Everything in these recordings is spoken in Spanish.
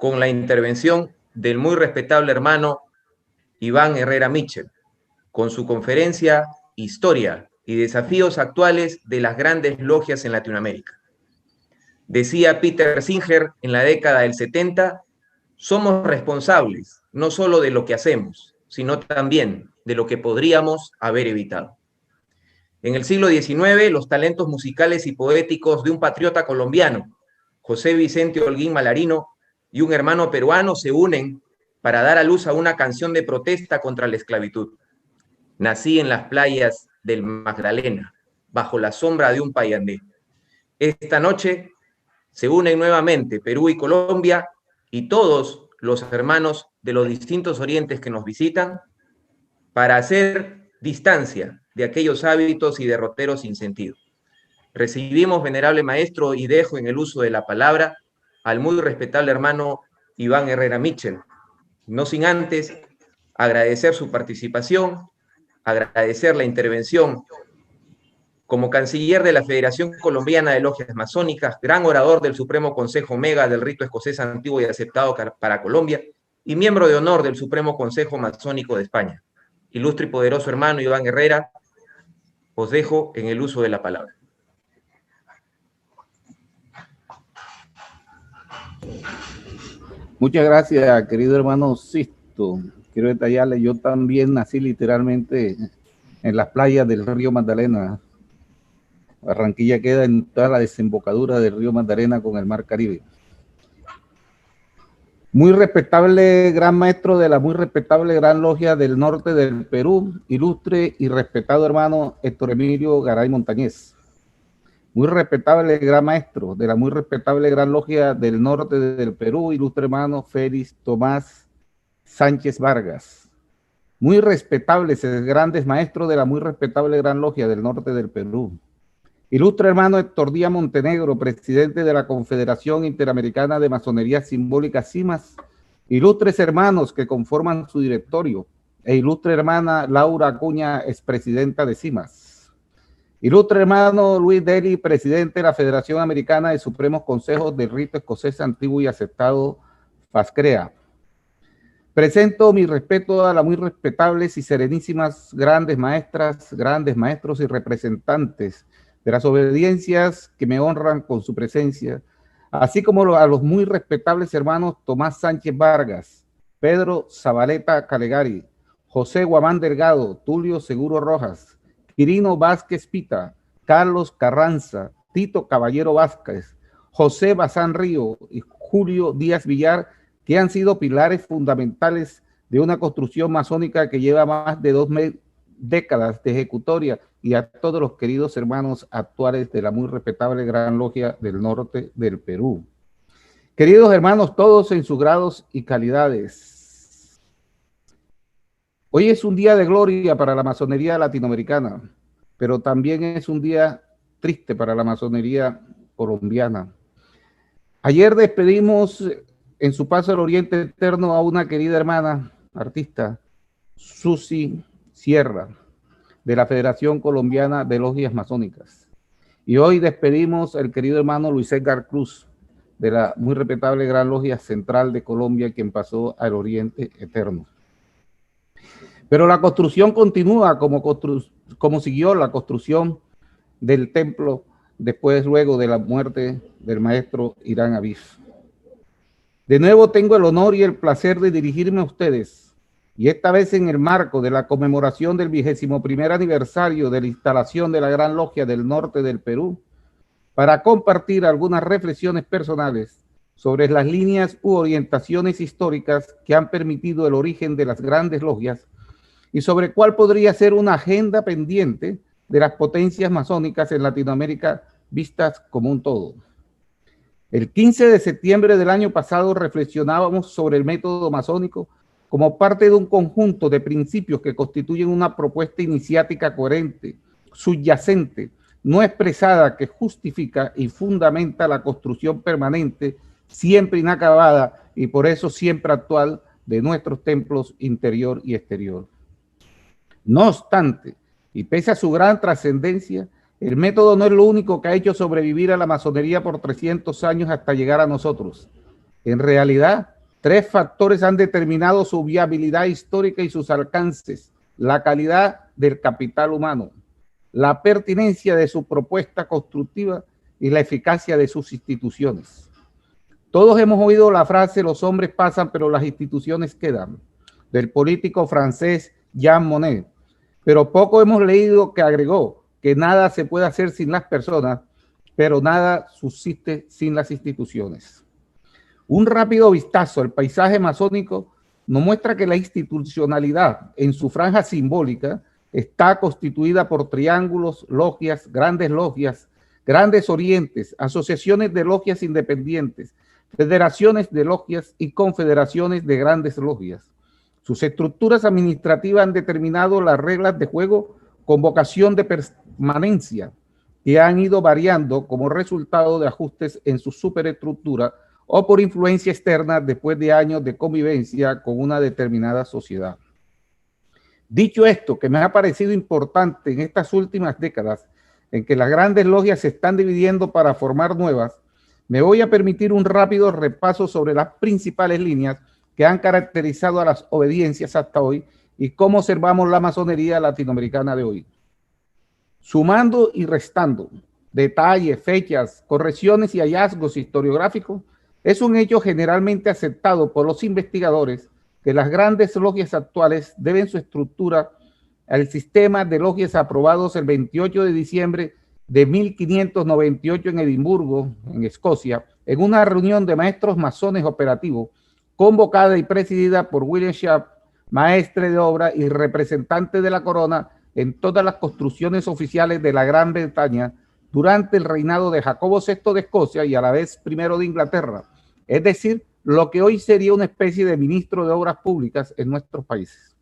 con la intervención del muy respetable hermano Iván Herrera Mitchell, con su conferencia Historia y desafíos actuales de las grandes logias en Latinoamérica. Decía Peter Singer en la década del 70, somos responsables no solo de lo que hacemos, sino también de lo que podríamos haber evitado. En el siglo XIX, los talentos musicales y poéticos de un patriota colombiano, José Vicente Holguín Malarino, y un hermano peruano se unen para dar a luz a una canción de protesta contra la esclavitud. Nací en las playas del Magdalena, bajo la sombra de un payandé. Esta noche se unen nuevamente Perú y Colombia y todos los hermanos de los distintos orientes que nos visitan para hacer distancia de aquellos hábitos y derroteros sin sentido. Recibimos, venerable maestro, y dejo en el uso de la palabra al muy respetable hermano Iván Herrera Mitchell, no sin antes agradecer su participación, agradecer la intervención como canciller de la Federación Colombiana de Logias Masónicas, gran orador del Supremo Consejo Omega del rito escocés antiguo y aceptado para Colombia, y miembro de honor del Supremo Consejo Masónico de España. Ilustre y poderoso hermano Iván Herrera, os dejo en el uso de la palabra. Muchas gracias, querido hermano Sisto. Quiero detallarle, yo también nací literalmente en las playas del río Magdalena. Barranquilla queda en toda la desembocadura del río Magdalena con el mar Caribe. Muy respetable gran maestro de la muy respetable gran logia del norte del Perú, ilustre y respetado hermano Héctor Emilio Garay Montañez. Muy respetable gran maestro de la muy respetable gran logia del norte del Perú, ilustre hermano Félix Tomás Sánchez Vargas. Muy respetables grandes maestros de la muy respetable gran logia del norte del Perú. Ilustre hermano Héctor Díaz Montenegro, presidente de la Confederación Interamericana de Masonería Simbólica CIMAS. Ilustres hermanos que conforman su directorio. E ilustre hermana Laura Acuña, expresidenta de CIMAS. Ilustre hermano Luis Deli, presidente de la Federación Americana de Supremos Consejos del Rito Escocés Antiguo y Aceptado, FASCREA. Presento mi respeto a las muy respetables y serenísimas grandes maestras, grandes maestros y representantes de las obediencias que me honran con su presencia, así como a los muy respetables hermanos Tomás Sánchez Vargas, Pedro Zabaleta Calegari, José Guamán Delgado, Tulio Seguro Rojas, Quirino Vázquez Pita, Carlos Carranza, Tito Caballero Vázquez, José Bazán Río y Julio Díaz Villar, que han sido pilares fundamentales de una construcción masónica que lleva más de 2 décadas de ejecutoria, y a todos los queridos hermanos actuales de la muy respetable Gran Logia del Norte del Perú. Queridos hermanos, todos en sus grados y calidades. Hoy es un día de gloria para la masonería latinoamericana, pero también es un día triste para la masonería colombiana. Ayer despedimos en su paso al Oriente Eterno a una querida hermana, artista, Susi Sierra, de la Federación Colombiana de Logias Masónicas. Y hoy despedimos al querido hermano Luis Edgar Cruz, de la muy respetable Gran Logia Central de Colombia, quien pasó al Oriente Eterno. Pero la construcción continúa como siguió la construcción del templo luego de la muerte del maestro Irán Abif. De nuevo tengo el honor y el placer de dirigirme a ustedes, y esta vez en el marco de la conmemoración del 21º aniversario de la instalación de la Gran Logia del Norte del Perú, para compartir algunas reflexiones personales sobre las líneas u orientaciones históricas que han permitido el origen de las grandes logias y sobre cuál podría ser una agenda pendiente de las potencias masónicas en Latinoamérica vistas como un todo. El 15 de septiembre del año pasado reflexionábamos sobre el método masónico como parte de un conjunto de principios que constituyen una propuesta iniciática coherente, subyacente, no expresada, que justifica y fundamenta la construcción permanente, siempre inacabada y por eso siempre actual, de nuestros templos interior y exterior. No obstante, y pese a su gran trascendencia, el método no es lo único que ha hecho sobrevivir a la masonería por 300 años hasta llegar a nosotros. En realidad, Tres factores han determinado su viabilidad histórica y sus alcances: la calidad del capital humano, la pertinencia de su propuesta constructiva y la eficacia de sus instituciones. Todos hemos oído la frase "los hombres pasan, pero las instituciones quedan", del político francés Jean Monnet, pero poco hemos leído que agregó que nada se puede hacer sin las personas, pero nada subsiste sin las instituciones. Un rápido vistazo al paisaje masónico nos muestra que la institucionalidad en su franja simbólica está constituida por triángulos, logias, grandes orientes, asociaciones de logias independientes, federaciones de logias y confederaciones de grandes logias. Sus estructuras administrativas han determinado las reglas de juego con vocación de permanencia, que han ido variando como resultado de ajustes en su superestructura o por influencia externa después de años de convivencia con una determinada sociedad. Dicho esto, que me ha parecido importante en estas últimas décadas, en que las grandes logias se están dividiendo para formar nuevas, me voy a permitir un rápido repaso sobre las principales líneas que han caracterizado a las obediencias hasta hoy y cómo observamos la masonería latinoamericana de hoy. Sumando y restando detalles, fechas, correcciones y hallazgos historiográficos, es un hecho generalmente aceptado por los investigadores que las grandes logias actuales deben su estructura al sistema de logias aprobados el 28 de diciembre de 1598 en Edimburgo, en Escocia, en una reunión de maestros masones operativos convocada y presidida por William Sharp, maestre de obra y representante de la corona en todas las construcciones oficiales de la Gran Bretaña durante el reinado de Jacobo VI de Escocia y a la vez primero de Inglaterra, es decir, lo que hoy sería una especie de ministro de obras públicas en nuestros países.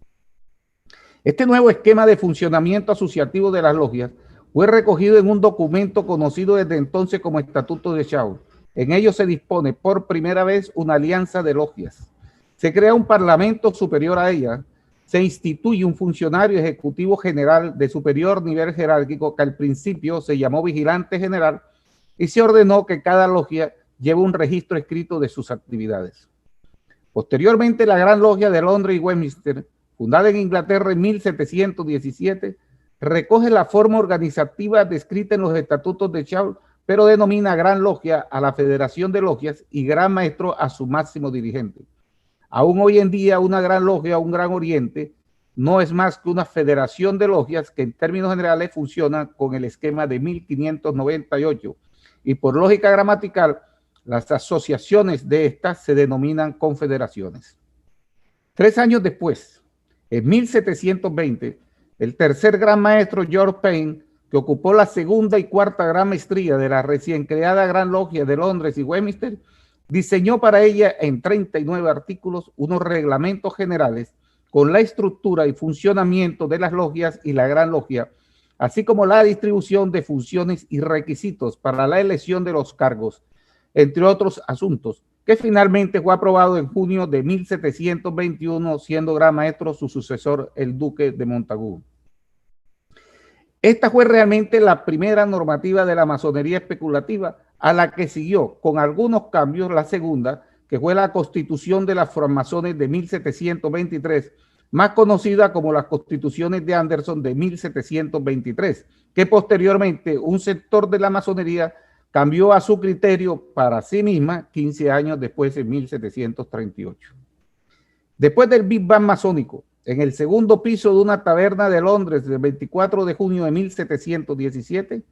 Este nuevo esquema de funcionamiento asociativo de las logias fue recogido en un documento conocido desde entonces como Estatuto de Shaw. En ello se dispone por primera vez una alianza de logias. Se crea un parlamento superior a ella, se instituye un funcionario ejecutivo general de superior nivel jerárquico que al principio se llamó vigilante general y se ordenó que cada logia lleve un registro escrito de sus actividades. Posteriormente, la Gran Logia de Londres y Westminster, fundada en Inglaterra en 1717, recoge la forma organizativa descrita en los estatutos de Shaw, pero denomina Gran Logia a la Federación de Logias y Gran Maestro a su máximo dirigente. Aún hoy en día, una Gran Logia o un Gran Oriente no es más que una federación de logias que en términos generales funciona con el esquema de 1598 y por lógica gramatical, las asociaciones de estas se denominan confederaciones. 3 años después, en 1720, el tercer gran maestro George Payne, que ocupó la segunda y cuarta gran maestría de la recién creada Gran Logia de Londres y Westminster, diseñó para ella en 39 artículos unos reglamentos generales con la estructura y funcionamiento de las logias y la Gran Logia, así como la distribución de funciones y requisitos para la elección de los cargos, entre otros asuntos, que finalmente fue aprobado en junio de 1721, siendo gran maestro su sucesor, el duque de Montagu. Esta fue realmente la primera normativa de la masonería especulativa, a la que siguió, con algunos cambios, la segunda, que fue la Constitución de las Francmasones de 1723, más conocida como las Constituciones de Anderson de 1723, que posteriormente un sector de la masonería cambió a su criterio para sí misma 15 años después, en 1738. Después del Big Bang masónico, en el segundo piso de una taberna de Londres del 24 de junio de 1717,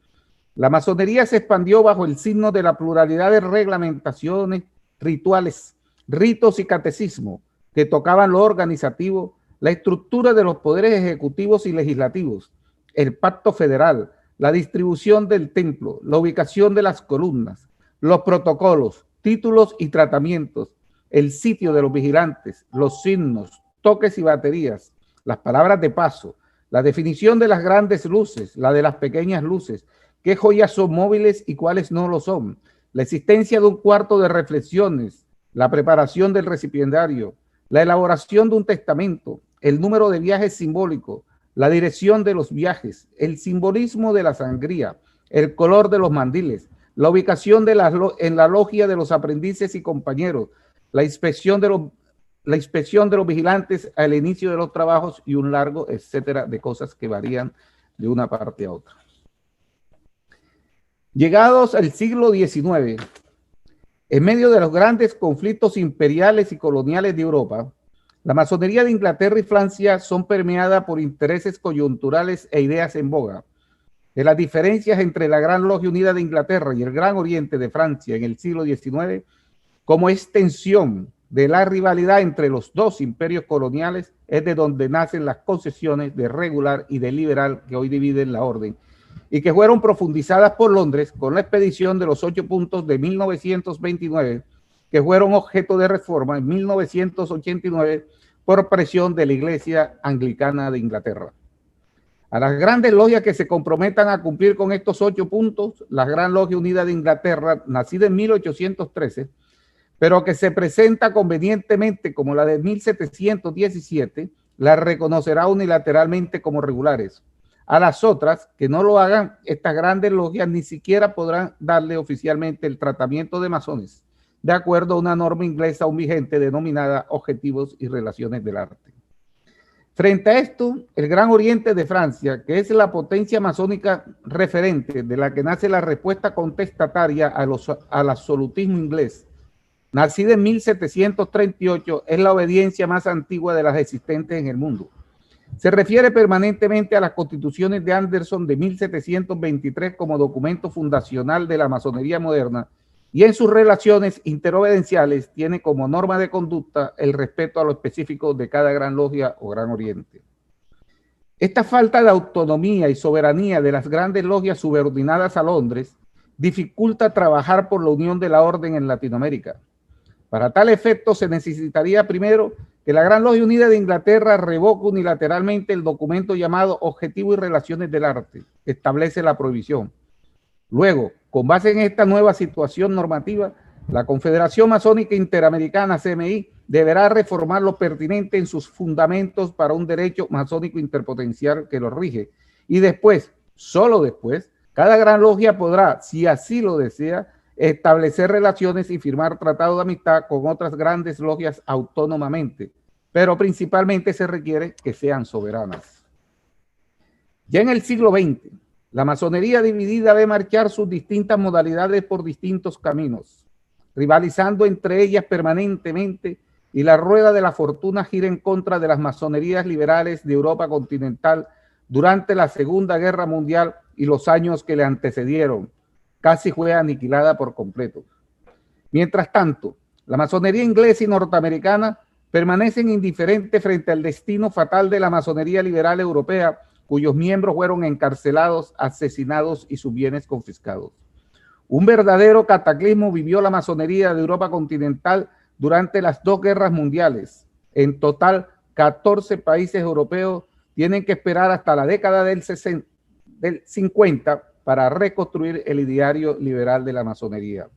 la masonería se expandió bajo el signo de la pluralidad de reglamentaciones, rituales, ritos y catecismo que tocaban lo organizativo, la estructura de los poderes ejecutivos y legislativos, el pacto federal, la distribución del templo, la ubicación de las columnas, los protocolos, títulos y tratamientos, el sitio de los vigilantes, los signos, toques y baterías, las palabras de paso, la definición de las grandes luces, la de las pequeñas luces, qué joyas son móviles y cuáles no lo son, la existencia de un cuarto de reflexiones, la preparación del recipiendario, la elaboración de un testamento, el número de viajes simbólicos, la dirección de los viajes, el simbolismo de la sangría, el color de los mandiles, la ubicación en la logia de los aprendices y compañeros, la inspección de los vigilantes al inicio de los trabajos y un largo etcétera de cosas que varían de una parte a otra. Llegados al siglo XIX, en medio de los grandes conflictos imperiales y coloniales de Europa, la masonería de Inglaterra y Francia son permeadas por intereses coyunturales e ideas en boga. De las diferencias entre la Gran Logia Unida de Inglaterra y el Gran Oriente de Francia en el siglo XIX, como extensión de la rivalidad entre los dos imperios coloniales, es de donde nacen las concesiones de regular y de liberal que hoy dividen la orden, y que fueron profundizadas por Londres con la expedición de los 8 puntos de 1929, que fueron objeto de reforma en 1989 por presión de la Iglesia Anglicana de Inglaterra. A las grandes logias que se comprometan a cumplir con estos 8 puntos, la Gran Logia Unida de Inglaterra, nacida en 1813, pero que se presenta convenientemente como la de 1717, la reconocerá unilateralmente como regulares. A las otras, que no lo hagan, estas grandes logias ni siquiera podrán darle oficialmente el tratamiento de masones, de acuerdo a una norma inglesa aún vigente denominada Objetivos y Relaciones del Arte. Frente a esto, el Gran Oriente de Francia, que es la potencia masónica referente de la que nace la respuesta contestataria al absolutismo inglés, nacida en 1738, es la obediencia más antigua de las existentes en el mundo. Se refiere permanentemente a las constituciones de Anderson de 1723 como documento fundacional de la masonería moderna, y en sus relaciones interobedienciales tiene como norma de conducta el respeto a lo específico de cada gran logia o gran oriente. Esta falta de autonomía y soberanía de las grandes logias subordinadas a Londres dificulta trabajar por la unión de la orden en Latinoamérica. Para tal efecto se necesitaría primero que la Gran Logia Unida de Inglaterra revoque unilateralmente el documento llamado Objetivo y Relaciones del Arte, que establece la prohibición. Luego, con base en esta nueva situación normativa, la Confederación Masónica Interamericana, CMI, deberá reformar lo pertinente en sus fundamentos para un derecho masónico interpotencial que lo rige. Y después, solo después, cada gran logia podrá, si así lo desea, establecer relaciones y firmar tratados de amistad con otras grandes logias autónomamente, pero principalmente se requiere que sean soberanas. Ya en el siglo XX, la masonería dividida ve marchar sus distintas modalidades por distintos caminos, rivalizando entre ellas permanentemente, y la rueda de la fortuna gira en contra de las masonerías liberales de Europa continental durante la Segunda Guerra Mundial y los años que le antecedieron. Casi fue aniquilada por completo. Mientras tanto, la masonería inglesa y norteamericana permanecen indiferentes frente al destino fatal de la masonería liberal europea, cuyos miembros fueron encarcelados, asesinados y sus bienes confiscados. Un verdadero cataclismo vivió la masonería de Europa continental durante las 2 guerras mundiales. En total, 14 países europeos tienen que esperar hasta la década del 50 para reconstruir el ideario liberal de la masonería.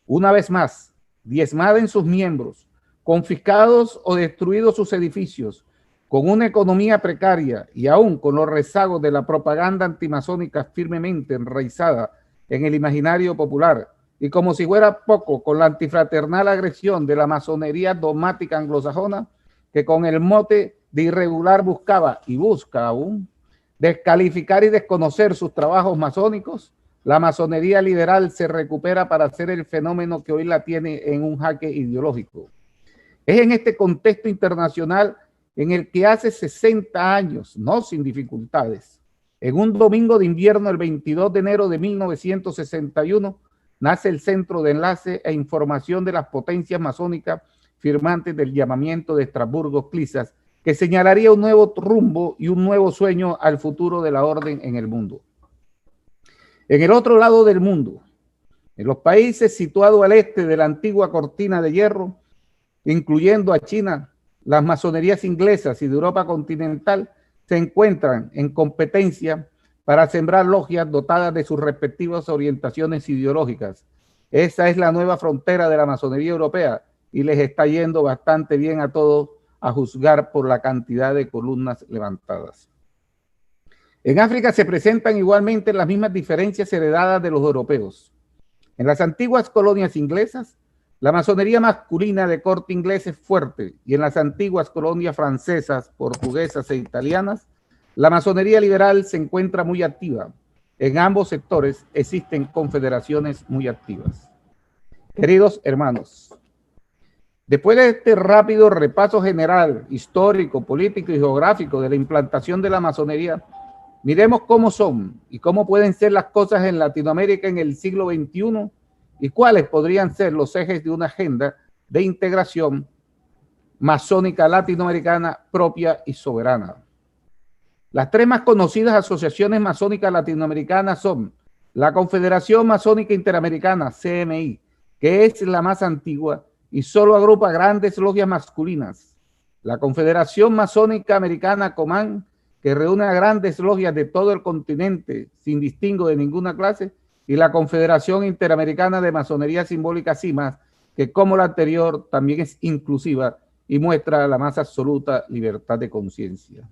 Una vez más, diezmada en sus miembros, confiscados o destruidos sus edificios, con una economía precaria y aún con los rezagos de la propaganda antimasónica firmemente enraizada en el imaginario popular, y como si fuera poco, con la antifraternal agresión de la masonería dogmática anglosajona, que con el mote de irregular buscaba y busca aún descalificar y desconocer sus trabajos masónicos, la masonería liberal se recupera para hacer el fenómeno que hoy la tiene en un jaque ideológico. Es en este contexto internacional en el que hace 60 años, no sin dificultades, en un domingo de invierno, el 22 de enero de 1961, nace el Centro de Enlace e Información de las Potencias Masónicas firmantes del llamamiento de Estrasburgo-Clisas, que señalaría un nuevo rumbo y un nuevo sueño al futuro de la orden en el mundo. En el otro lado del mundo, en los países situados al este de la antigua cortina de hierro, incluyendo a China, las masonerías inglesas y de Europa continental se encuentran en competencia para sembrar logias dotadas de sus respectivas orientaciones ideológicas. Esa es la nueva frontera de la masonería europea y les está yendo bastante bien a todos, a juzgar por la cantidad de columnas levantadas. En África se presentan igualmente las mismas diferencias heredadas de los europeos. En las antiguas colonias inglesas, La masonería masculina de corte inglés es fuerte y en las antiguas colonias francesas, portuguesas e italianas, la masonería liberal se encuentra muy activa. En ambos sectores existen confederaciones muy activas. Queridos hermanos, después de este rápido repaso general, histórico, político y geográfico de la implantación de la masonería, miremos cómo son y cómo pueden ser las cosas en Latinoamérica en el siglo XXI y cuáles podrían ser los ejes de una agenda de integración masónica latinoamericana propia y soberana. Las tres más conocidas asociaciones masónicas latinoamericanas son la Confederación Masónica Interamericana, CMI, que es la más antigua y solo agrupa grandes logias masculinas. La Confederación Masónica Americana, COMAN, que reúne a grandes logias de todo el continente sin distingo de ninguna clase, y la Confederación Interamericana de Masonería Simbólica, CIMAS, que como la anterior también es inclusiva y muestra la más absoluta libertad de conciencia.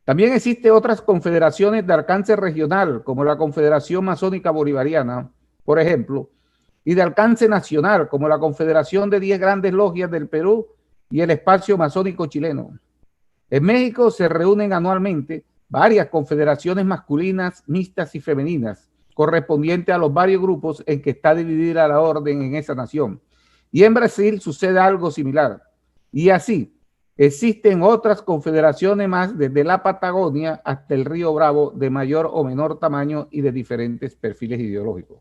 También existen otras confederaciones de alcance regional, como la Confederación Masónica Bolivariana, por ejemplo, y de alcance nacional, como la Confederación de 10 Grandes Logias del Perú y el Espacio Masónico Chileno. En México se reúnen anualmente varias confederaciones masculinas, mixtas y femeninas, correspondientes a los varios grupos en que está dividida la orden en esa nación. Y en Brasil sucede algo similar. Y así, existen otras confederaciones más desde la Patagonia hasta el Río Bravo de mayor o menor tamaño y de diferentes perfiles ideológicos.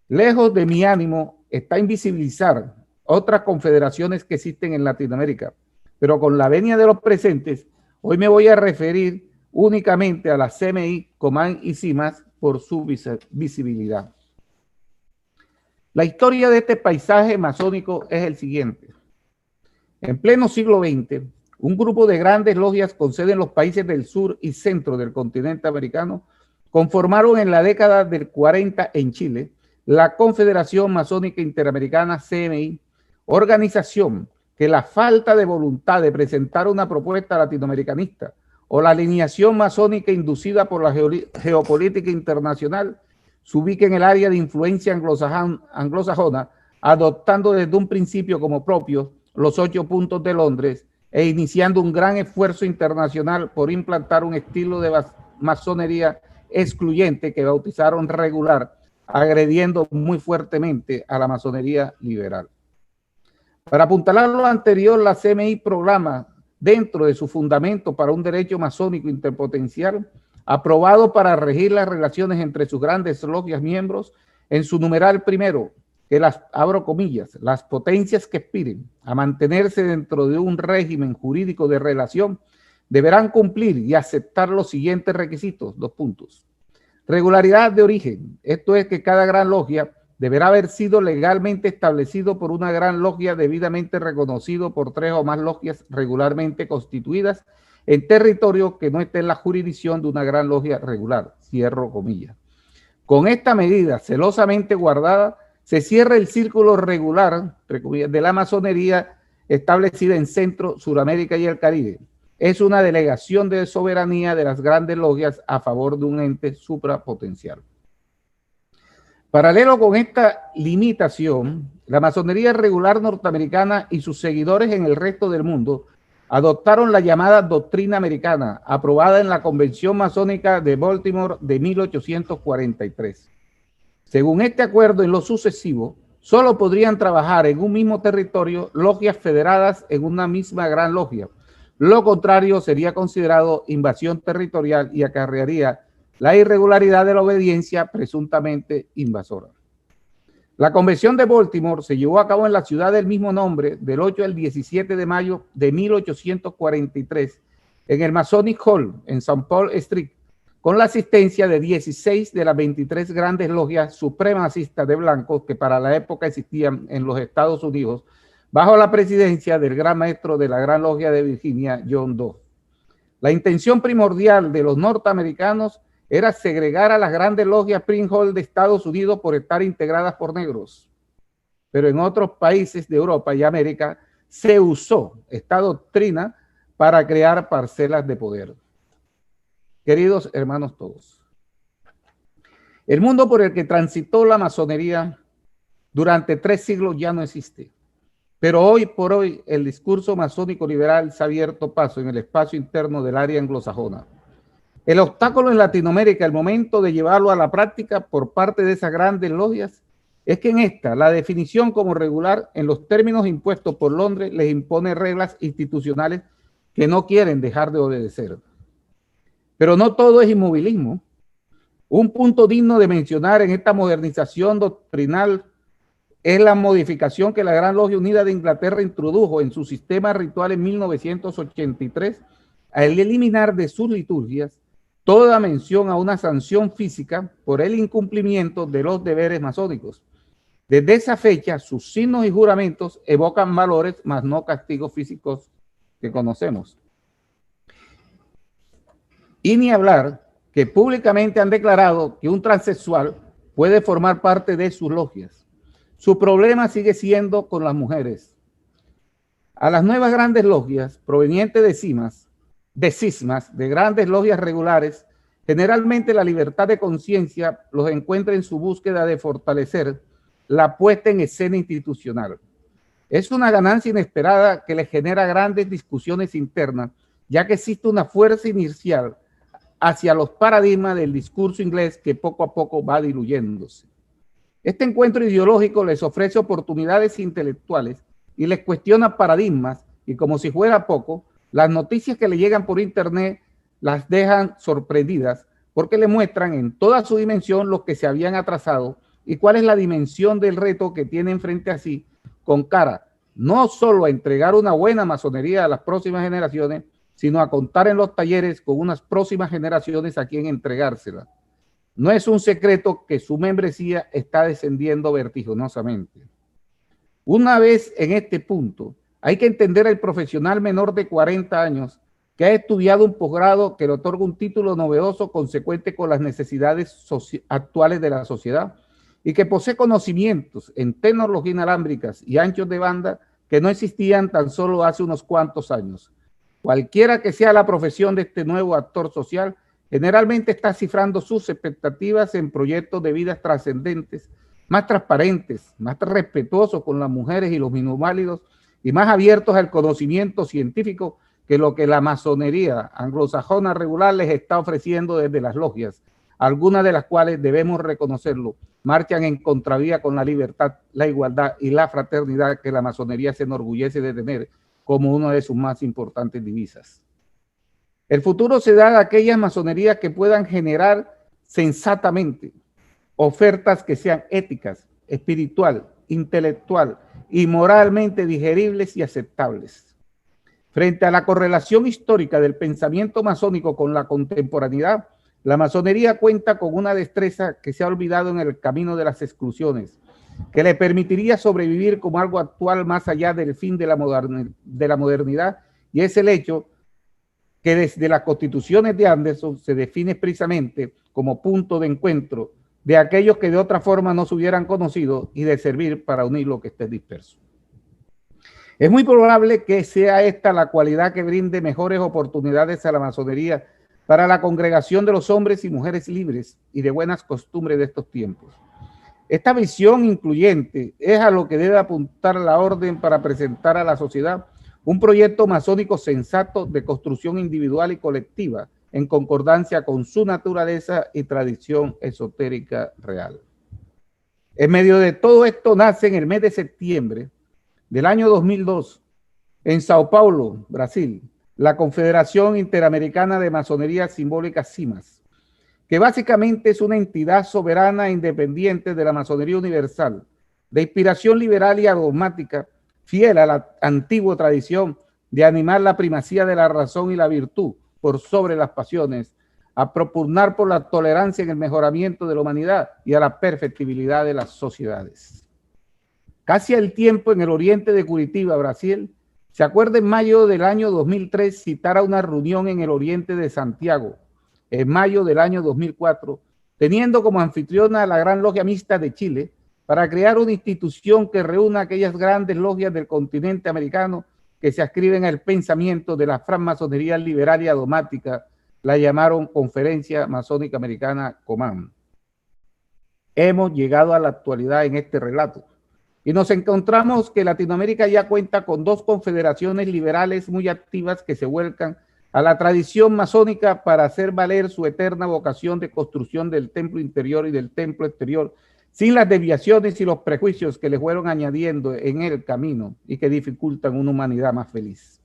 Lejos de mi ánimo está invisibilizar otras confederaciones que existen en Latinoamérica, pero con la venia de los presentes, hoy me voy a referir únicamente a la CMI, COMAN y CIMAS por su visibilidad. La historia de este paisaje masónico es el siguiente. En pleno siglo XX, un grupo de grandes logias con sede en los países del sur y centro del continente americano conformaron en la década del 40 en Chile la Confederación Masónica Interamericana, CMI, organización que la falta de voluntad de presentar una propuesta latinoamericanista o la alineación masónica inducida por la geopolítica internacional se ubica en el área de influencia anglosajona, adoptando desde un principio como propio los 8 puntos de Londres e iniciando un gran esfuerzo internacional por implantar un estilo de masonería excluyente que bautizaron regular, agrediendo muy fuertemente a la masonería liberal. Para apuntalar lo anterior, la CMI programa dentro de su fundamento para un derecho masónico interpotencial, aprobado para regir las relaciones entre sus grandes logias miembros, en su numeral primero, que las abro comillas, las potencias que aspiren a mantenerse dentro de un régimen jurídico de relación deberán cumplir y aceptar los siguientes requisitos, 2 puntos. Regularidad de origen, esto es que cada gran logia deberá haber sido legalmente establecido por una gran logia debidamente reconocido por 3 o más logias regularmente constituidas en territorio que no esté en la jurisdicción de una gran logia regular, cierro comillas. Con esta medida celosamente guardada, se cierra el círculo regular de la masonería establecida en Centro, Suramérica y el Caribe. Es una delegación de soberanía de las grandes logias a favor de un ente suprapotencial. Paralelo con esta limitación, la masonería regular norteamericana y sus seguidores en el resto del mundo adoptaron la llamada doctrina americana, aprobada en la Convención Masónica de Baltimore de 1843. Según este acuerdo, en lo sucesivo, solo podrían trabajar en un mismo territorio logias federadas en una misma gran logia. Lo contrario sería considerado invasión territorial y acarrearía la irregularidad de la obediencia presuntamente invasora. La Convención de Baltimore se llevó a cabo en la ciudad del mismo nombre del 8 al 17 de mayo de 1843 en el Masonic Hall en St. Paul Street, con la asistencia de 16 de las 23 grandes logias supremacistas de blancos que para la época existían en los Estados Unidos, bajo la presidencia del gran maestro de la Gran Logia de Virginia, John Doe. La intención primordial de los norteamericanos era segregar a las grandes logias Prince Hall de Estados Unidos por estar integradas por negros. Pero en otros países de Europa y América se usó esta doctrina para crear parcelas de poder. Queridos hermanos todos, el mundo por el que transitó la masonería durante 3 siglos ya no existe. Pero hoy por hoy el discurso masónico liberal se ha abierto paso en el espacio interno del área anglosajona. El obstáculo en Latinoamérica, el momento de llevarlo a la práctica por parte de esas grandes logias, es que en esta, la definición como regular en los términos impuestos por Londres les impone reglas institucionales que no quieren dejar de obedecer. Pero no todo es inmovilismo. Un punto digno de mencionar en esta modernización doctrinal es la modificación que la Gran Logia Unida de Inglaterra introdujo en su sistema ritual en 1983 al eliminar de sus liturgias toda mención a una sanción física por el incumplimiento de los deberes masónicos. Desde esa fecha, sus signos y juramentos evocan valores, mas no castigos físicos que conocemos. Y ni hablar que públicamente han declarado que un transexual puede formar parte de sus logias. Su problema sigue siendo con las mujeres. A las nuevas grandes logias provenientes de cismas, de grandes logias regulares, generalmente la libertad de conciencia los encuentra en su búsqueda de fortalecer la puesta en escena institucional. Es una ganancia inesperada que les genera grandes discusiones internas, ya que existe una fuerza inicial hacia los paradigmas del discurso inglés que poco a poco va diluyéndose. Este encuentro ideológico les ofrece oportunidades intelectuales y les cuestiona paradigmas, y como si fuera poco, las noticias que le llegan por internet las dejan sorprendidas porque le muestran en toda su dimensión lo que se habían atrasado y cuál es la dimensión del reto que tienen frente a sí, con cara no solo a entregar una buena masonería a las próximas generaciones, sino a contar en los talleres con unas próximas generaciones a quien entregársela. No es un secreto que su membresía está descendiendo vertiginosamente. Una vez en este punto, hay que entender al profesional menor de 40 años que ha estudiado un posgrado que le otorga un título novedoso consecuente con las necesidades actuales de la sociedad y que posee conocimientos en tecnología inalámbricas y anchos de banda que no existían tan solo hace unos cuantos años. Cualquiera que sea la profesión de este nuevo actor social, generalmente está cifrando sus expectativas en proyectos de vidas trascendentes, más transparentes, más respetuosos con las mujeres y los minusválidos y más abiertos al conocimiento científico que lo que la masonería anglosajona regular les está ofreciendo desde las logias, algunas de las cuales, debemos reconocerlo, marchan en contravía con la libertad, la igualdad y la fraternidad que la masonería se enorgullece de tener como una de sus más importantes divisas. El futuro se da de aquellas masonerías que puedan generar sensatamente ofertas que sean éticas, espiritual, intelectual y moralmente digeribles y aceptables. Frente a la correlación histórica del pensamiento masónico con la contemporaneidad, la masonería cuenta con una destreza que se ha olvidado en el camino de las exclusiones, que le permitiría sobrevivir como algo actual más allá del fin de la modernidad, y es el hecho que desde las constituciones de Anderson se define precisamente como punto de encuentro de aquellos que de otra forma no se hubieran conocido y de servir para unir lo que esté disperso. Es muy probable que sea esta la cualidad que brinde mejores oportunidades a la masonería para la congregación de los hombres y mujeres libres y de buenas costumbres de estos tiempos. Esta visión incluyente es a lo que debe apuntar la orden para presentar a la sociedad un proyecto masónico sensato de construcción individual y colectiva en concordancia con su naturaleza y tradición esotérica real. En medio de todo esto nace en el mes de septiembre del año 2002, en Sao Paulo, Brasil, la Confederación Interamericana de Masonería Simbólica CIMAS, que básicamente es una entidad soberana e independiente de la masonería universal, de inspiración liberal y dogmática, fiel a la antigua tradición de animar la primacía de la razón y la virtud por sobre las pasiones, a propugnar por la tolerancia en el mejoramiento de la humanidad y a la perfectibilidad de las sociedades. Casi al tiempo, en el oriente de Curitiba, Brasil, se acuerda en mayo del año 2003 citar a una reunión en el oriente de Santiago, en mayo del año 2004, teniendo como anfitriona a la Gran Logia Mixta de Chile, para crear una institución que reúna aquellas grandes logias del continente americano que se adscriben al pensamiento de la francmasonería liberal y dogmática, la llamaron Conferencia Masónica Americana, COMAN. Hemos llegado a la actualidad en este relato, Y nos encontramos que Latinoamérica ya cuenta con dos confederaciones liberales muy activas que se vuelcan a la tradición masónica para hacer valer su eterna vocación de construcción del templo interior y del templo exterior, sin las desviaciones y los prejuicios que le fueron añadiendo en el camino y que dificultan una humanidad más feliz.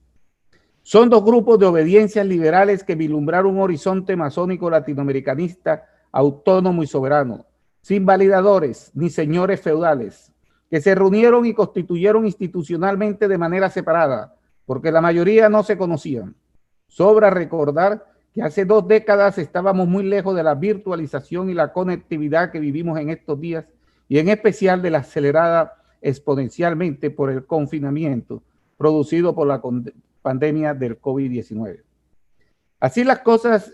Son dos grupos de obediencias liberales que vislumbraron un horizonte masónico latinoamericanista autónomo y soberano, sin validadores ni señores feudales, que se reunieron y constituyeron institucionalmente de manera separada, porque la mayoría no se conocían. Sobra recordar que hace 2 décadas estábamos muy lejos de la virtualización y la conectividad que vivimos en estos días, y en especial de la acelerada exponencialmente por el confinamiento producido por la pandemia del COVID-19. Así las cosas,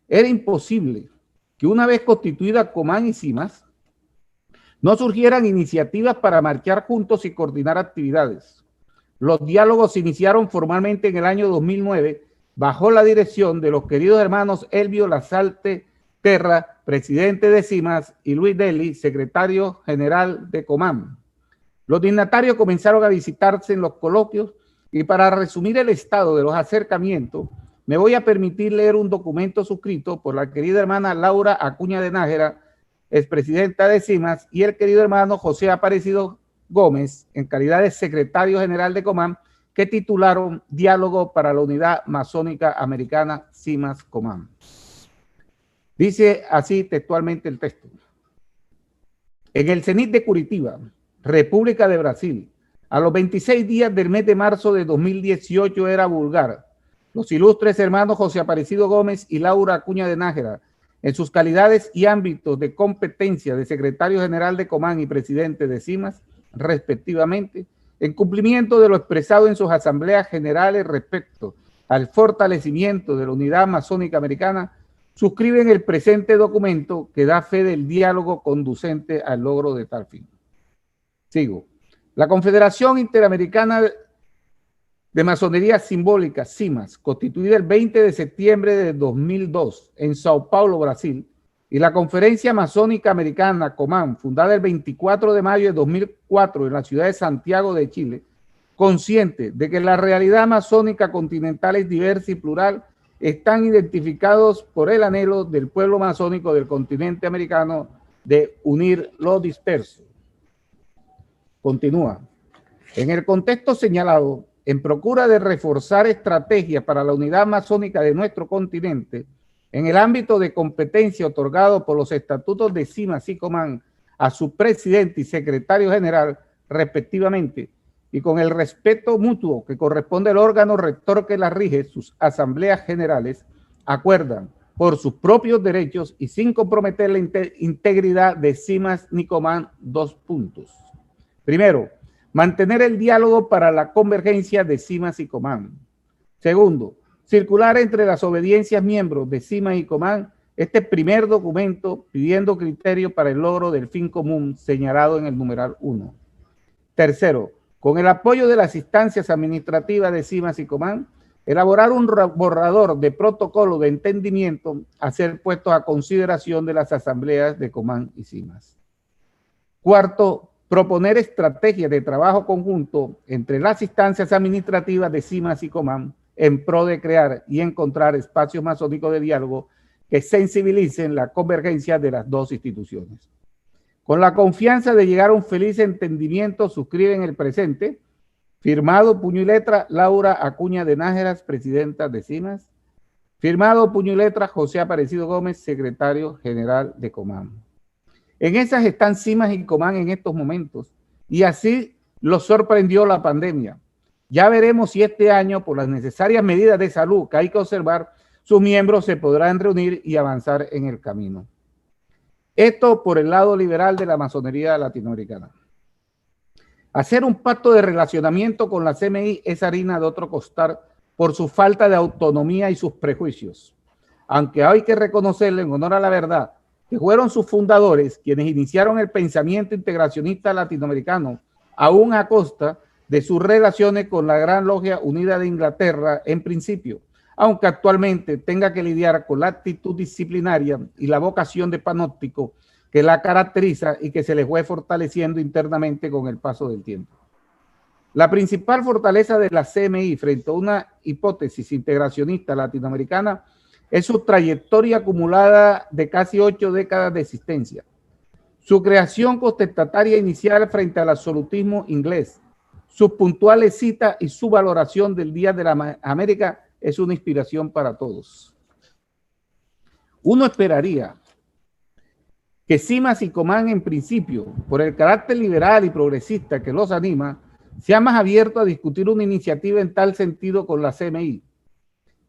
era imposible que una vez constituida Comán y CIMAS, no surgieran iniciativas para marchar juntos y coordinar actividades. Los diálogos se iniciaron formalmente en el año 2009 bajo la dirección de los queridos hermanos Elvio Lasalte Terra, presidente de CIMAS, y Luis Deli, secretario general de Comán. Los dignatarios comenzaron a visitarse en los coloquios y para resumir el estado de los acercamientos, me voy a permitir leer un documento suscrito por la querida hermana Laura Acuña de Nájera, expresidenta de CIMAS, y el querido hermano José Aparecido Gómez, en calidad de secretario general de Comán, que titularon Diálogo para la Unidad Masónica Americana CIMAS-Comán. Dice así textualmente el texto. En el cenit de Curitiba, República de Brasil, a los 26 días del mes de marzo de 2018 era vulgar, los ilustres hermanos José Aparecido Gómez y Laura Acuña de Nájera, en sus calidades y ámbitos de competencia de secretario general de Comán y presidente de CIMAS, respectivamente, en cumplimiento de lo expresado en sus asambleas generales respecto al fortalecimiento de la unidad masónica americana, suscriben el presente documento que da fe del diálogo conducente al logro de tal fin. Sigo. La Confederación Interamericana de Masonería Simbólica, CIMAS, constituida el 20 de septiembre de 2002 en Sao Paulo, Brasil, y la Conferencia Masónica Americana, Comán, fundada el 24 de mayo de 2004 en la ciudad de Santiago de Chile, consciente de que la realidad masónica continental es diversa y plural, están identificados por el anhelo del pueblo masónico del continente americano de unir lo disperso. Continúa. En el contexto señalado, en procura de reforzar estrategias para la unidad masónica de nuestro continente, en el ámbito de competencia otorgado por los estatutos de CIMAS y Comán a su presidente y secretario general, respectivamente, y con el respeto mutuo que corresponde al órgano rector que la rige, sus asambleas generales, acuerdan por sus propios derechos y sin comprometer la integridad de CIMAS ni Comán, 2 puntos. Primero, mantener el diálogo para la convergencia de CIMAS y Comán. Segundo, circular entre las obediencias miembros de CIMAS y Comán este primer documento pidiendo criterio para el logro del fin común señalado en el numeral 1. Tercero, con el apoyo de las instancias administrativas de CIMAS y Comán, elaborar un borrador de protocolo de entendimiento a ser puesto a consideración de las asambleas de Comán y CIMAS. Cuarto, proponer estrategias de trabajo conjunto entre las instancias administrativas de CIMAS y Comán en pro de crear y encontrar espacios masónicos de diálogo que sensibilicen la convergencia de las dos instituciones. Con la confianza de llegar a un feliz entendimiento, suscriben el presente, firmado puño y letra Laura Acuña de Nájera, presidenta de CIMAS, firmado puño y letra José Aparecido Gómez, secretario general de Comán. En esas están CIMAS y Comán en estos momentos, y así los sorprendió la pandemia. Ya veremos si este año, por las necesarias medidas de salud que hay que observar, sus miembros se podrán reunir y avanzar en el camino. Esto por el lado liberal de la masonería latinoamericana. Hacer un pacto de relacionamiento con la CMI es harina de otro costal por su falta de autonomía y sus prejuicios. Aunque hay que reconocerle en honor a la verdad que fueron sus fundadores quienes iniciaron el pensamiento integracionista latinoamericano, aún a costa de sus relaciones con la Gran Logia Unida de Inglaterra en principio, aunque actualmente tenga que lidiar con la actitud disciplinaria y la vocación de panóptico que la caracteriza y que se le fue fortaleciendo internamente con el paso del tiempo. La principal fortaleza de la CMI frente a una hipótesis integracionista latinoamericana es su trayectoria acumulada de casi 8 décadas de existencia. Su creación contestataria inicial frente al absolutismo inglés, sus puntuales citas y su valoración del Día de la América es una inspiración para todos. Uno esperaría que Simas y Comán, en principio, por el carácter liberal y progresista que los anima, sea más abierto a discutir una iniciativa en tal sentido con la CMI.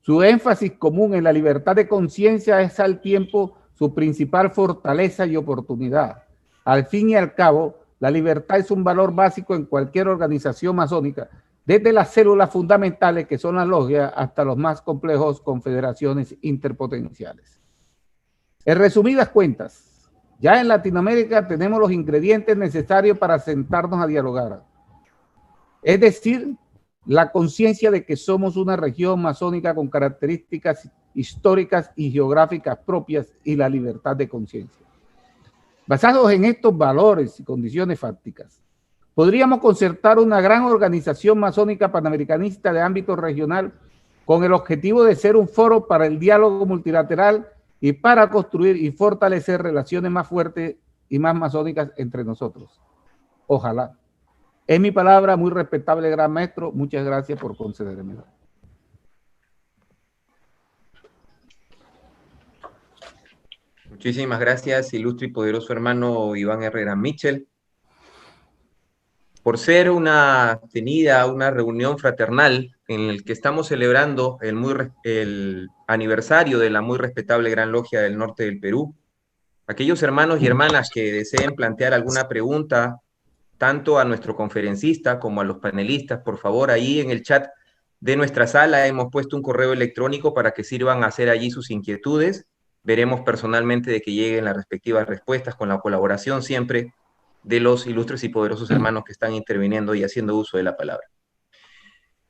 Su énfasis común en la libertad de conciencia es al tiempo su principal fortaleza y oportunidad. Al fin y al cabo, la libertad es un valor básico en cualquier organización masónica, desde las células fundamentales que son las logias hasta los más complejos confederaciones interpotenciales. En resumidas cuentas, ya en Latinoamérica tenemos los ingredientes necesarios para sentarnos a dialogar. Es decir, la conciencia de que somos una región masónica con características históricas y geográficas propias y la libertad de conciencia. Basados en estos valores y condiciones fácticas, podríamos concertar una gran organización masónica panamericanista de ámbito regional con el objetivo de ser un foro para el diálogo multilateral y para construir y fortalecer relaciones más fuertes y más masónicas entre nosotros. Ojalá. Es mi palabra, muy respetable gran maestro. Muchas gracias por concederme. Muchísimas gracias, ilustre y poderoso hermano Iván Herrera Mitchell, por ser una reunión fraternal en el que estamos celebrando el aniversario de la muy respetable Gran Logia del Norte del Perú. Aquellos hermanos y hermanas que deseen plantear alguna pregunta, tanto a nuestro conferencista como a los panelistas, por favor, ahí en el chat de nuestra sala hemos puesto un correo electrónico para que sirvan a hacer allí sus inquietudes. Veremos personalmente de que lleguen las respectivas respuestas con la colaboración siempre de los ilustres y poderosos hermanos que están interviniendo y haciendo uso de la palabra.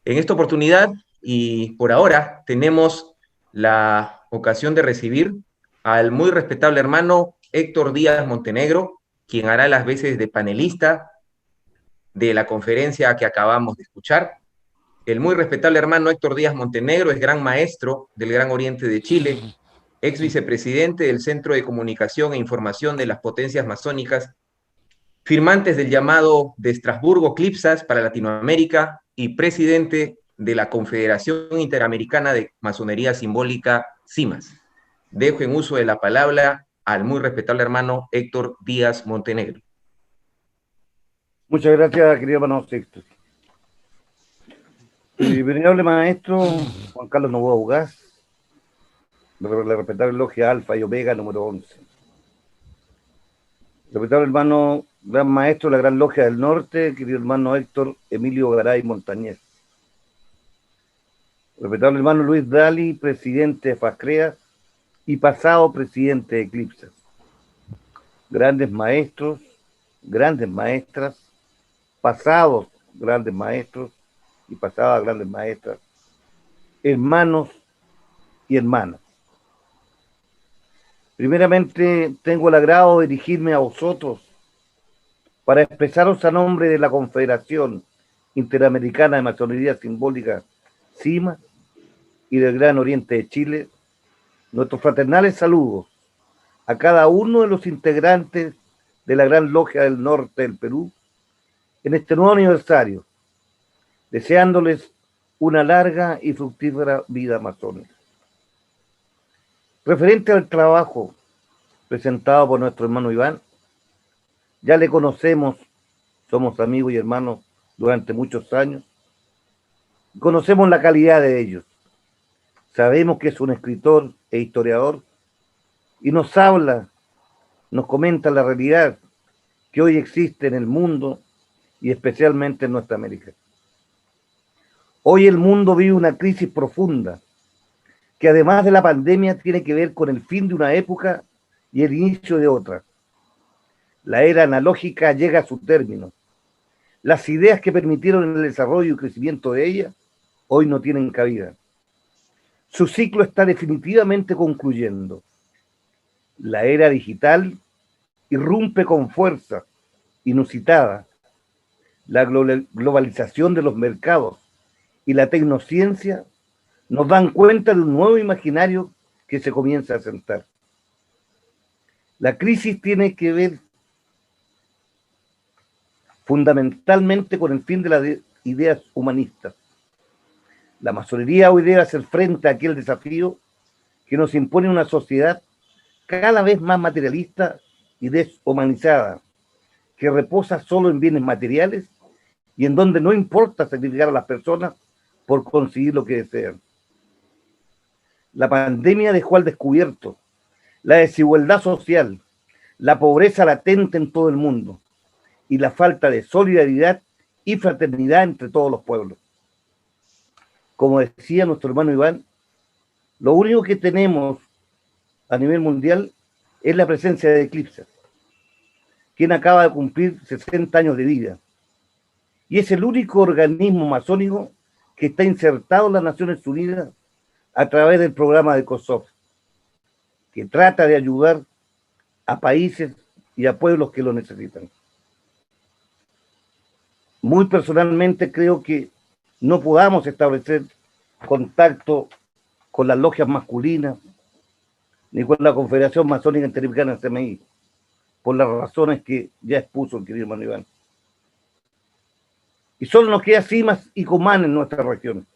En esta oportunidad, y por ahora, tenemos la ocasión de recibir al muy respetable hermano Héctor Díaz Montenegro, quien hará las veces de panelista de la conferencia que acabamos de escuchar. El muy respetable hermano Héctor Díaz Montenegro es gran maestro del Gran Oriente de Chile, ex vicepresidente del Centro de Comunicación e Información de las Potencias Masónicas, firmantes del llamado de Estrasburgo CLIPSAS para Latinoamérica y presidente de la Confederación Interamericana de Masonería Simbólica, CIMAS. Dejo en uso de la palabra al muy respetable hermano Héctor Díaz Montenegro. Muchas gracias, querido hermano Sexto. Venerable maestro Juan Carlos Novoa Ugaz, la respetable logia Alfa y Omega número 11. Respetable hermano, gran maestro de la Gran Logia del Norte, querido hermano Héctor Emilio Garay Montañez. Respetable hermano Luis Dali, presidente de FASCREA y pasado presidente de Eclipsas. Grandes maestros, grandes maestras, pasados grandes maestros y pasadas grandes maestras, hermanos y hermanas. Primeramente, tengo el agrado de dirigirme a vosotros para expresaros a nombre de la Confederación Interamericana de Masonería Simbólica, CIMA, y del Gran Oriente de Chile, nuestros fraternales saludos a cada uno de los integrantes de la Gran Logia del Norte del Perú en este nuevo aniversario, deseándoles una larga y fructífera vida masónica. Referente al trabajo presentado por nuestro hermano Iván, ya le conocemos, somos amigos y hermanos durante muchos años, conocemos la calidad de ellos, sabemos que es un escritor e historiador y nos habla, nos comenta la realidad que hoy existe en el mundo y especialmente en nuestra América. Hoy el mundo vive una crisis profunda que además de la pandemia tiene que ver con el fin de una época y el inicio de otra. La era analógica llega a su término. Las ideas que permitieron el desarrollo y crecimiento de ella hoy no tienen cabida. Su ciclo está definitivamente concluyendo. La era digital irrumpe con fuerza inusitada. La globalización de los mercados y la tecnociencia nos dan cuenta de un nuevo imaginario que se comienza a sentar. La crisis tiene que ver fundamentalmente con el fin de las ideas humanistas. La masonería hoy debe hacer frente a aquel desafío que nos impone una sociedad cada vez más materialista y deshumanizada, que reposa solo en bienes materiales y en donde no importa sacrificar a las personas por conseguir lo que desean. La pandemia dejó al descubierto la desigualdad social, la pobreza latente en todo el mundo y la falta de solidaridad y fraternidad entre todos los pueblos. Como decía nuestro hermano Iván, lo único que tenemos a nivel mundial es la presencia de Eclipse, quien acaba de cumplir 60 años de vida. Y es el único organismo masónico que está insertado en las Naciones Unidas a través del programa de COSOF, que trata de ayudar a países y a pueblos que lo necesitan. Muy personalmente creo que no podamos establecer contacto con las logias masculinas ni con la Confederación Masónica Interamericana, CMI, por las razones que ya expuso el querido hermano Iván. Y solo nos queda CIMAS y COMAN en nuestra región.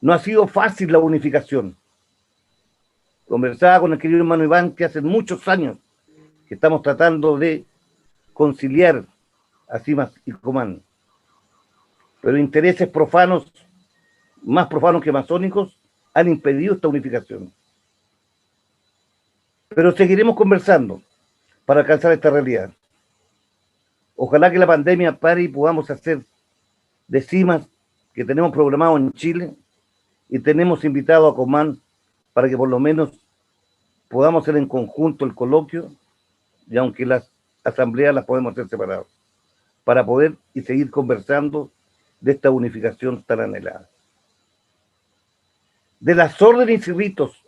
No ha sido fácil la unificación. Conversaba con el querido hermano Iván que hace muchos años que estamos tratando de conciliar a CIMAS y COMAN. Pero intereses profanos, más profanos que masónicos, han impedido esta unificación. Pero seguiremos conversando para alcanzar esta realidad. Ojalá que la pandemia pare y podamos hacer de CIMAS, que tenemos programado en Chile, y tenemos invitado a Comán para que por lo menos podamos hacer en conjunto el coloquio, y aunque las asambleas las podemos hacer separadas, para poder y seguir conversando de esta unificación tan anhelada. De las órdenes y ritos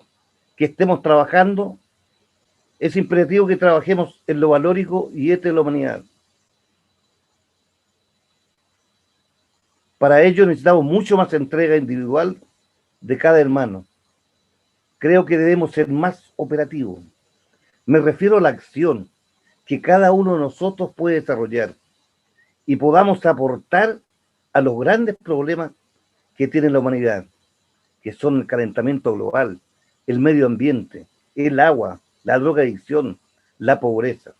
que estemos trabajando, es imperativo que trabajemos en lo valórico y ético de la humanidad. Para ello necesitamos mucho más entrega individual de cada hermano. Creo que debemos ser más operativos. Me refiero a la acción que cada uno de nosotros puede desarrollar y podamos aportar a los grandes problemas que tiene la humanidad, que son el calentamiento global, el medio ambiente, el agua, la drogadicción, la pobreza.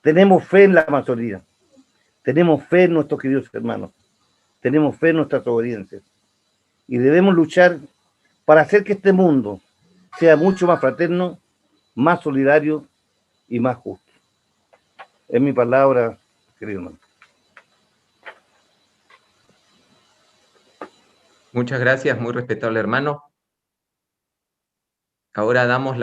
Tenemos fe en la masonería, tenemos fe en nuestros queridos hermanos, tenemos fe en nuestras obediencias y debemos luchar para hacer que este mundo sea mucho más fraterno, más solidario y más justo. Es mi palabra, querido hermano. Muchas gracias, muy respetable hermano. Ahora damos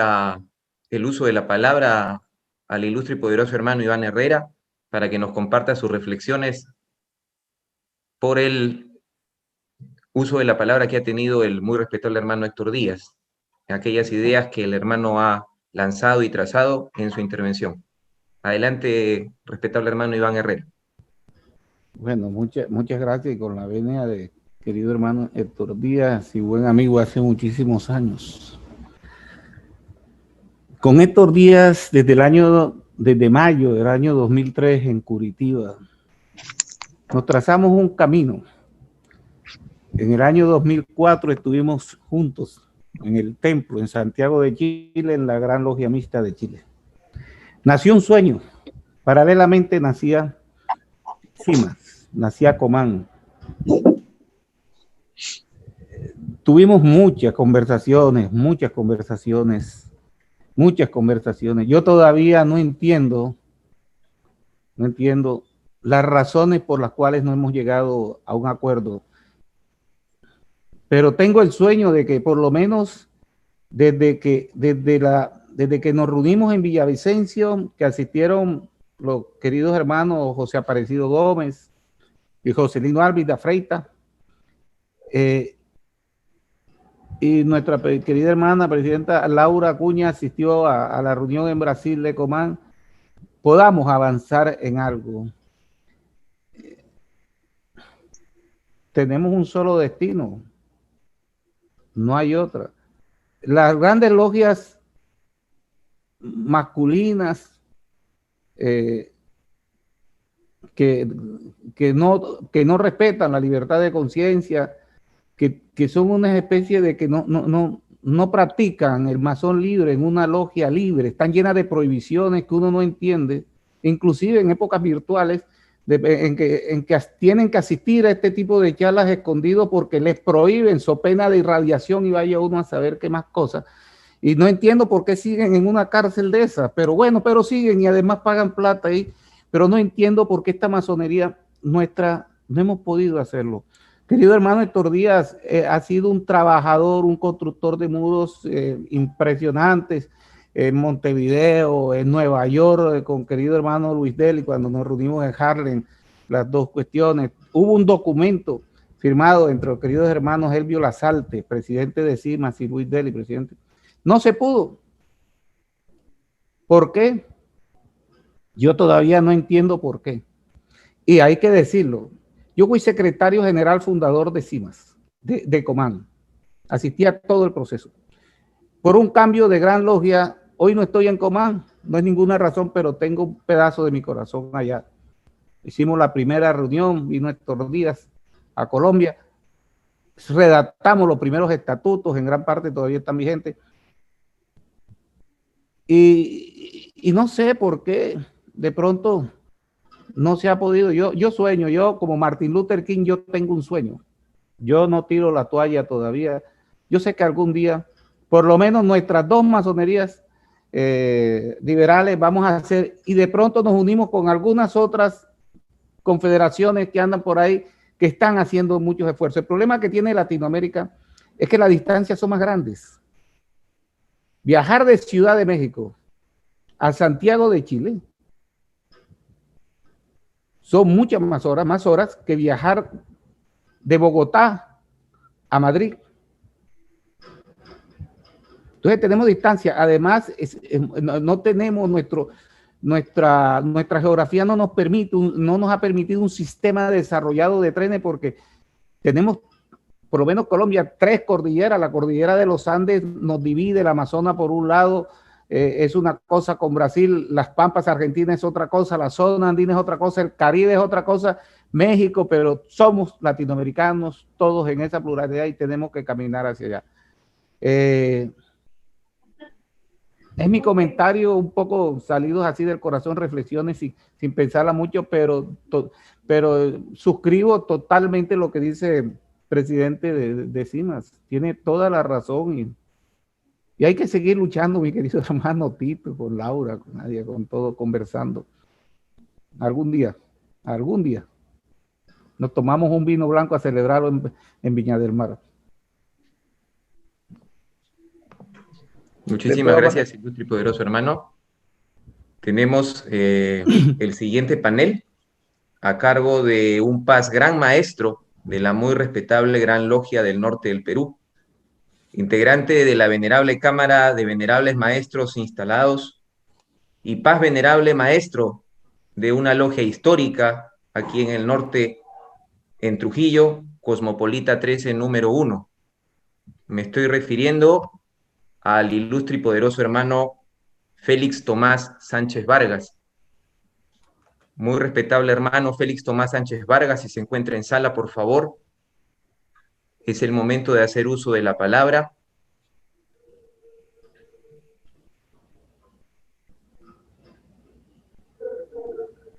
el uso de la palabra al ilustre y poderoso hermano Iván Herrera para que nos comparta sus reflexiones por el uso de la palabra que ha tenido el muy respetable hermano Héctor Díaz, aquellas ideas que el hermano ha lanzado y trazado en su intervención. Adelante, respetable hermano Iván Herrera. Bueno, muchas gracias, y con la venia de querido hermano Héctor Díaz y buen amigo hace muchísimos años. Con Héctor Díaz desde mayo del año 2003 en Curitiba, nos trazamos un camino. En el año 2004 estuvimos juntos en el templo en Santiago de Chile, en la Gran Logia Mixta de Chile. Nació un sueño. Paralelamente nacía CIMAS, nacía Comán. Tuvimos muchas conversaciones. Yo todavía no entiendo las razones por las cuales no hemos llegado a un acuerdo. Pero tengo el sueño de que por lo menos desde que nos reunimos en Villavicencio, que asistieron los queridos hermanos José Aparecido Gómez y Joselino Álvarez Freita, y nuestra querida hermana presidenta Laura Acuña asistió a la reunión en Brasil de Comán, podamos avanzar en algo. Tenemos un solo destino, no hay otra. Las grandes logias masculinas que no respetan la libertad de conciencia, que son una especie de que no practican el masón libre en una logia libre, están llenas de prohibiciones que uno no entiende, inclusive en épocas virtuales, en que tienen que asistir a este tipo de charlas escondidos porque les prohíben, so pena de irradiación, y vaya uno a saber qué más cosas. Y no entiendo por qué siguen en una cárcel de esas, pero bueno, pero siguen y además pagan plata ahí, pero no entiendo por qué esta masonería nuestra no hemos podido hacerlo. Querido hermano Héctor Díaz, ha sido un trabajador, un constructor de muros impresionantes en Montevideo, en Nueva York, con querido hermano Luis Deli, cuando nos reunimos en Harlem, las dos cuestiones. Hubo un documento firmado entre los queridos hermanos Elvio Lasalte, presidente de CIMAS, y Luis Deli, presidente. No se pudo. ¿Por qué? Yo todavía no entiendo por qué. Y hay que decirlo. Yo fui secretario general fundador de CIMAS, de Comán. Asistí a todo el proceso. Por un cambio de gran logia, hoy no estoy en Comán, no es ninguna razón, pero tengo un pedazo de mi corazón allá. Hicimos la primera reunión, vino Héctor Díaz a Colombia, redactamos los primeros estatutos, en gran parte todavía están vigentes. Y no sé por qué de pronto no se ha podido. Yo sueño, yo como Martin Luther King, yo tengo un sueño. Yo no tiro la toalla todavía. Yo sé que algún día, por lo menos nuestras dos masonerías liberales vamos a hacer, y de pronto nos unimos con algunas otras confederaciones que andan por ahí, que están haciendo muchos esfuerzos. El problema que tiene Latinoamérica es que las distancias son más grandes. Viajar de Ciudad de México a Santiago de Chile son muchas más horas que viajar de Bogotá a Madrid. Entonces tenemos distancia. Además, no tenemos nuestra geografía no nos ha permitido un sistema desarrollado de trenes, porque tenemos, por lo menos Colombia, 3 cordilleras. La cordillera de los Andes nos divide, el Amazonas por un lado es una cosa con Brasil, las Pampas Argentina es otra cosa, la zona andina es otra cosa, el Caribe es otra cosa, México, pero somos latinoamericanos todos en esa pluralidad y tenemos que caminar hacia allá. Es mi comentario un poco salidos así del corazón, reflexiones sin pensarla mucho, pero suscribo totalmente lo que dice el presidente de CIMAS. Tiene toda la razón y hay que seguir luchando, mi querido hermano Tito, con Laura, con Nadia, con todo, conversando. Algún día nos tomamos un vino blanco a celebrarlo en Viña del Mar. Muchísimas gracias, ilustre y poderoso hermano. Tenemos el siguiente panel a cargo de un paz gran maestro de la muy respetable Gran Logia del Norte del Perú, integrante de la venerable Cámara de Venerables Maestros Instalados, y paz venerable maestro de una logia histórica aquí en el norte, en Trujillo, Cosmopolita 13, número 1. Me estoy refiriendo al ilustre y poderoso hermano Félix Tomás Sánchez Vargas. Muy respetable hermano Félix Tomás Sánchez Vargas, si se encuentra en sala, por favor. Es el momento de hacer uso de la palabra.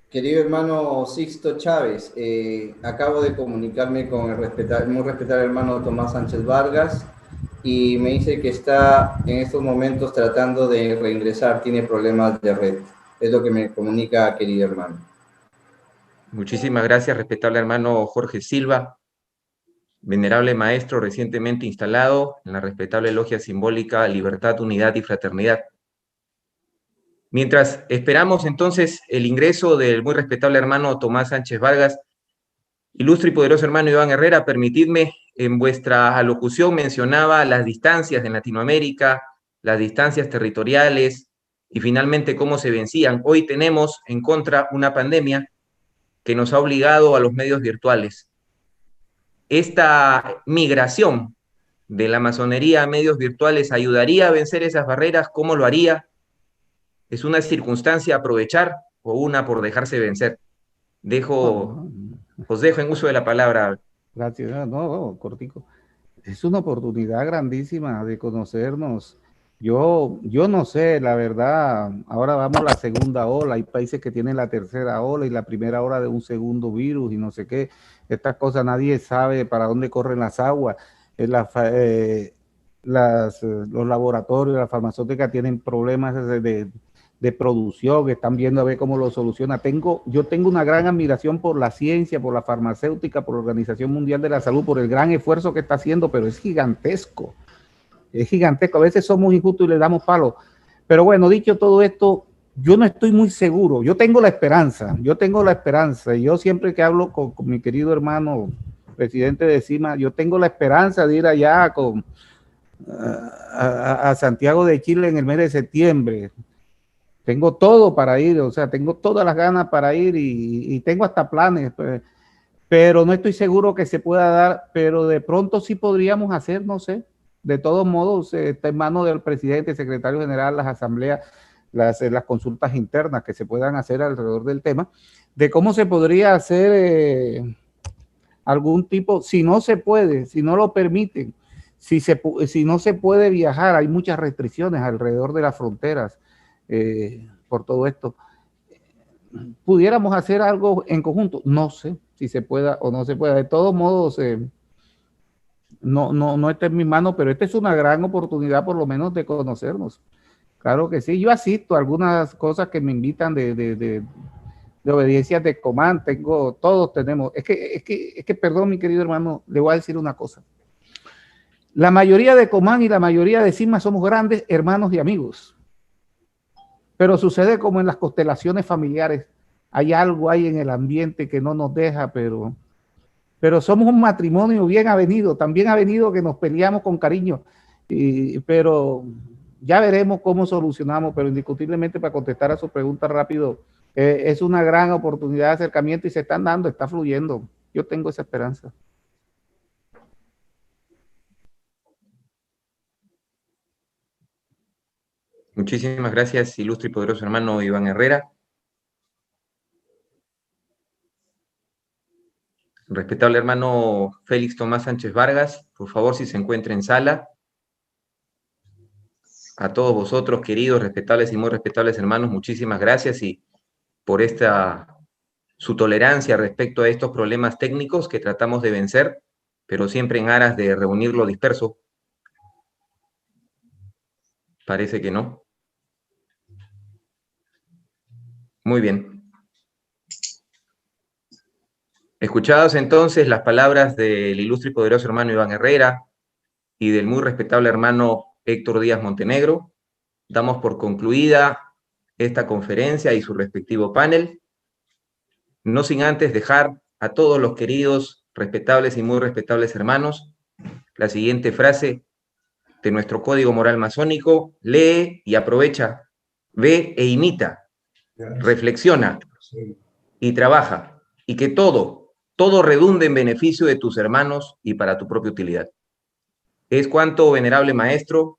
Querido hermano Sixto Chávez, acabo de comunicarme con el muy respetable hermano Tomás Sánchez Vargas y me dice que está en estos momentos tratando de reingresar, tiene problemas de red. Es lo que me comunica, querido hermano. Muchísimas gracias, respetable hermano Jorge Silva, venerable maestro recientemente instalado en la respetable logia simbólica Libertad, Unidad y Fraternidad. Mientras esperamos entonces el ingreso del muy respetable hermano Tomás Sánchez Vargas, ilustre y poderoso hermano Iván Herrera, permitidme en vuestra alocución mencionaba las distancias en Latinoamérica, las distancias territoriales y finalmente cómo se vencían. Hoy tenemos en contra una pandemia que nos ha obligado a los medios virtuales. Esta migración de la masonería a medios virtuales ayudaría a vencer esas barreras. ¿Cómo lo haría? ¿Es una circunstancia a aprovechar o una por dejarse vencer? Os dejo en uso de la palabra. Gracias. No, cortico. Es una oportunidad grandísima de conocernos. Yo no sé, la verdad, ahora vamos a la segunda ola, hay países que tienen la tercera ola y la primera ola de un segundo virus y no sé qué, estas cosas nadie sabe para dónde corren las aguas. Los laboratorios, las farmacéuticas tienen problemas de producción, están viendo a ver cómo lo soluciona. Yo tengo una gran admiración por la ciencia, por la farmacéutica, por la Organización Mundial de la Salud, por el gran esfuerzo que está haciendo, pero es gigantesco. Es gigantesco. A veces somos injustos y le damos palo. Pero bueno, dicho todo esto, yo no estoy muy seguro. Yo tengo la esperanza. Y yo siempre que hablo con mi querido hermano, presidente de CIMA, yo tengo la esperanza de ir allá a Santiago de Chile en el mes de septiembre. Tengo todo para ir, o sea, tengo todas las ganas para ir y tengo hasta planes, pues, pero no estoy seguro que se pueda dar, pero de pronto sí podríamos hacer, no sé. De todos modos, está en manos del presidente, secretario general, las asambleas, las consultas internas que se puedan hacer alrededor del tema, de cómo se podría hacer algún tipo, si no se puede, si no lo permiten, si no se puede viajar, hay muchas restricciones alrededor de las fronteras por todo esto. ¿Pudiéramos hacer algo en conjunto? No sé si se pueda o no se pueda. De todos modos, no está en mi mano, pero esta es una gran oportunidad por lo menos de conocernos. Claro que sí, yo asisto a algunas cosas que me invitan de obediencias de Comán, todos tenemos, es que, perdón mi querido hermano, le voy a decir una cosa. La mayoría de Comán y la mayoría de CIMA somos grandes hermanos y amigos, pero sucede como en las constelaciones familiares, hay algo ahí en el ambiente que no nos deja, pero somos un matrimonio bien avenido, también avenido que nos peleamos con cariño, pero ya veremos cómo solucionamos, pero indiscutiblemente para contestar a su pregunta rápido, es una gran oportunidad de acercamiento y se están dando, está fluyendo. Yo tengo esa esperanza. Muchísimas gracias, ilustre y poderoso hermano Iván Herrera. Respetable hermano Félix Tomás Sánchez Vargas, por favor, si se encuentra en sala. A todos vosotros, queridos, respetables y muy respetables hermanos, muchísimas gracias y por su tolerancia respecto a estos problemas técnicos que tratamos de vencer, pero siempre en aras de reunir lo disperso. Parece que no. Muy bien. Escuchados entonces las palabras del ilustre y poderoso hermano Iván Herrera y del muy respetable hermano Héctor Díaz Montenegro, damos por concluida esta conferencia y su respectivo panel, no sin antes dejar a todos los queridos, respetables y muy respetables hermanos la siguiente frase de nuestro código moral masónico: lee y aprovecha, ve e imita, reflexiona y trabaja, y que todo redunde en beneficio de tus hermanos y para tu propia utilidad. Es cuanto, venerable maestro,